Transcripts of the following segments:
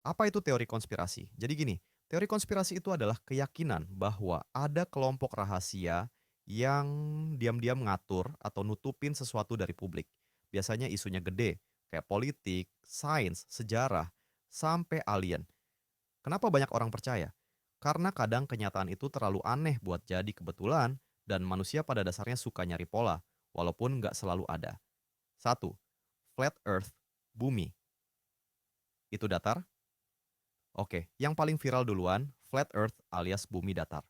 Apa itu teori konspirasi? Jadi gini, teori konspirasi itu adalah keyakinan bahwa ada kelompok rahasia yang diam-diam ngatur atau nutupin sesuatu dari publik. Biasanya isunya gede, kayak politik, sains, sejarah, sampai alien. Kenapa banyak orang percaya? Karena kadang kenyataan itu terlalu aneh buat jadi kebetulan, dan manusia pada dasarnya suka nyari pola, walaupun nggak selalu ada. Satu, flat earth, bumi. Itu datar? Oke, yang paling viral duluan, flat earth alias bumi datar.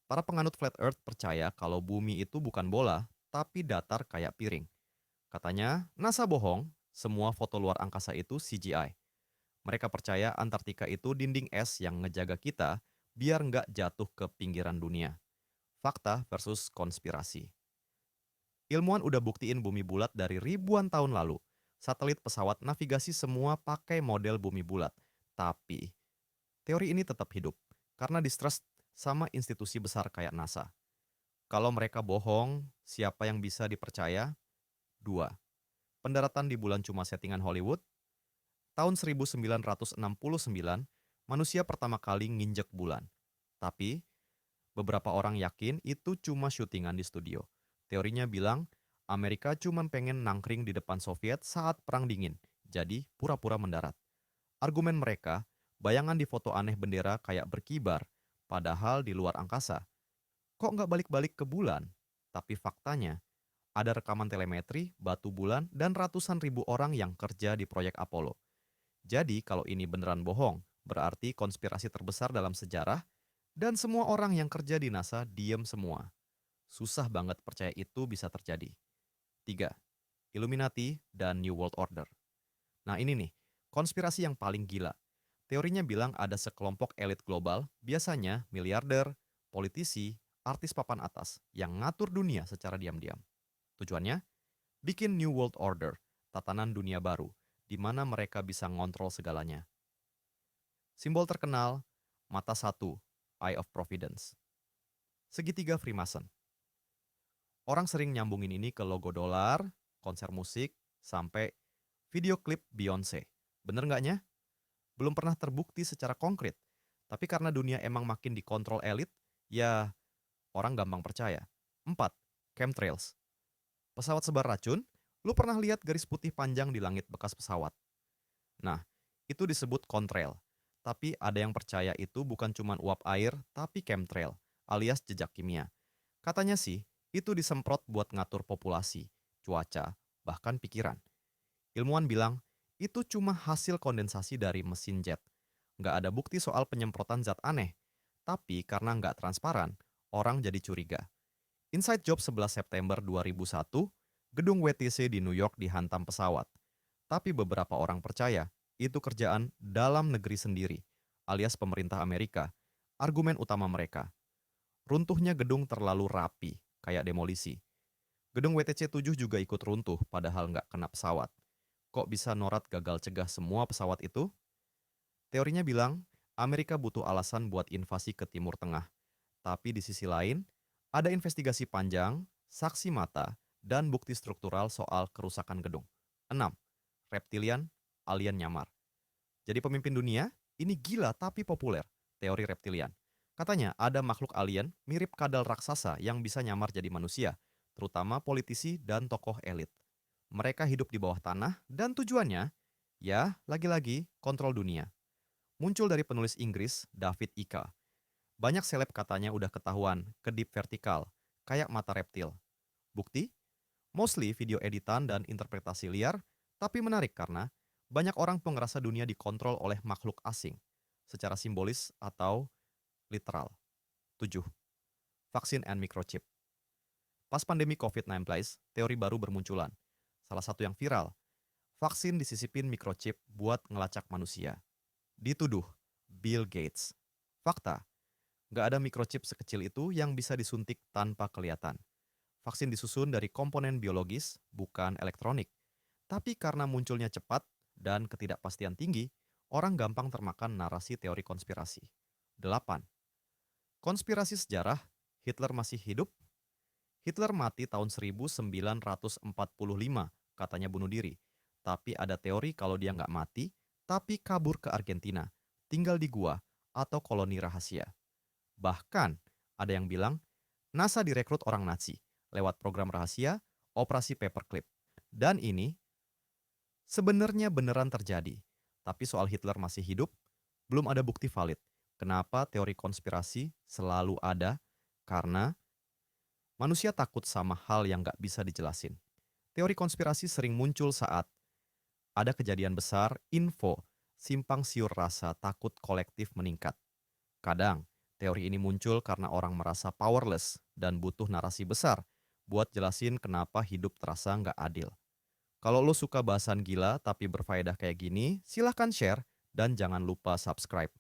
Para penganut flat earth percaya kalau bumi itu bukan bola, tapi datar kayak piring. Katanya, NASA bohong, semua foto luar angkasa itu CGI. Mereka percaya Antartika itu dinding es yang ngejaga kita biar nggak jatuh ke pinggiran dunia. Fakta versus konspirasi. Ilmuwan udah buktiin bumi bulat dari ribuan tahun lalu. Satelit pesawat navigasi semua pakai model bumi bulat. Tapi, teori ini tetap hidup karena distrust sama institusi besar kayak NASA. Kalau mereka bohong, siapa yang bisa dipercaya? Dua, pendaratan di bulan cuma settingan Hollywood. Tahun 1969, manusia pertama kali nginjek bulan. Tapi, beberapa orang yakin itu cuma syutingan di studio. Teorinya bilang, Amerika cuma pengen nangkring di depan Soviet saat Perang Dingin, jadi pura-pura mendarat. Argumen mereka, bayangan di foto aneh bendera kayak berkibar, padahal di luar angkasa. Kok nggak balik-balik ke bulan? Tapi faktanya, ada rekaman telemetri, batu bulan, dan ratusan ribu orang yang kerja di proyek Apollo. Jadi kalau ini beneran bohong, berarti konspirasi terbesar dalam sejarah, dan semua orang yang kerja di NASA diem semua. Susah banget percaya itu bisa terjadi. Tiga, Illuminati dan New World Order. Nah ini nih, konspirasi yang paling gila. Teorinya bilang ada sekelompok elit global, biasanya miliarder, politisi, artis papan atas, yang ngatur dunia secara diam-diam. Tujuannya? Bikin New World Order, tatanan dunia baru, di mana mereka bisa ngontrol segalanya. Simbol terkenal, mata satu, Eye of Providence. Segitiga Freemason. Orang sering nyambungin ini ke logo dolar, konser musik, sampai video klip Beyonce. Bener nggaknya? Belum pernah terbukti secara konkret. Tapi karena dunia emang makin dikontrol elit, ya orang gampang percaya. 4. Chemtrails. Pesawat sebar racun, lu pernah lihat garis putih panjang di langit bekas pesawat? Nah, itu disebut contrail. Tapi ada yang percaya itu bukan cuma uap air, tapi chemtrail, alias jejak kimia. Katanya sih, itu disemprot buat ngatur populasi, cuaca, bahkan pikiran. Ilmuwan bilang, itu cuma hasil kondensasi dari mesin jet. Nggak ada bukti soal penyemprotan zat aneh. Tapi karena nggak transparan, orang jadi curiga. Inside Job 11 September 2001, gedung WTC di New York dihantam pesawat. Tapi beberapa orang percaya itu kerjaan dalam negeri sendiri, alias pemerintah Amerika. Argumen utama mereka, runtuhnya gedung terlalu rapi, kayak demolisi. Gedung WTC 7 juga ikut runtuh padahal nggak kena pesawat. Kok bisa NORAD gagal cegah semua pesawat itu? Teorinya bilang, Amerika butuh alasan buat invasi ke Timur Tengah. Tapi di sisi lain, ada investigasi panjang, saksi mata, dan bukti struktural soal kerusakan gedung. 6. Reptilian, alien nyamar. Jadi pemimpin dunia, ini gila tapi populer, teori reptilian. Katanya ada makhluk alien mirip kadal raksasa yang bisa nyamar jadi manusia, terutama politisi dan tokoh elit. Mereka hidup di bawah tanah dan tujuannya, ya lagi-lagi kontrol dunia. Muncul dari penulis Inggris David Icke. Banyak seleb katanya udah ketahuan kedip vertikal, kayak mata reptil. Bukti? Mostly video editan dan interpretasi liar, tapi menarik karena banyak orang tuh ngerasa dunia dikontrol oleh makhluk asing, secara simbolis atau literal. 7. Vaksin and microchip. Pas pandemi COVID-19, teori baru bermunculan. Salah satu yang viral, vaksin disisipin microchip buat ngelacak manusia. Dituduh Bill Gates. Fakta, nggak ada microchip sekecil itu yang bisa disuntik tanpa kelihatan. Vaksin disusun dari komponen biologis, bukan elektronik. Tapi karena munculnya cepat dan ketidakpastian tinggi, orang gampang termakan narasi teori konspirasi. 8. Konspirasi sejarah, Hitler masih hidup? Hitler mati tahun 1945, katanya bunuh diri. Tapi ada teori kalau dia nggak mati, tapi kabur ke Argentina. tinggal di gua atau koloni rahasia. Bahkan, ada yang bilang NASA direkrut orang Nazi lewat program rahasia Operasi Paperclip. Dan ini sebenarnya beneran terjadi. Tapi soal Hitler masih hidup, belum ada bukti valid. Kenapa teori konspirasi selalu ada? Karena manusia takut sama hal yang nggak bisa dijelasin. Teori konspirasi sering muncul saat ada kejadian besar, info, simpang siur rasa takut kolektif meningkat. Kadang, teori ini muncul karena orang merasa powerless dan butuh narasi besar buat jelasin kenapa hidup terasa nggak adil. Kalau lo suka bahasan gila tapi berfaedah kayak gini, silahkan share dan jangan lupa subscribe.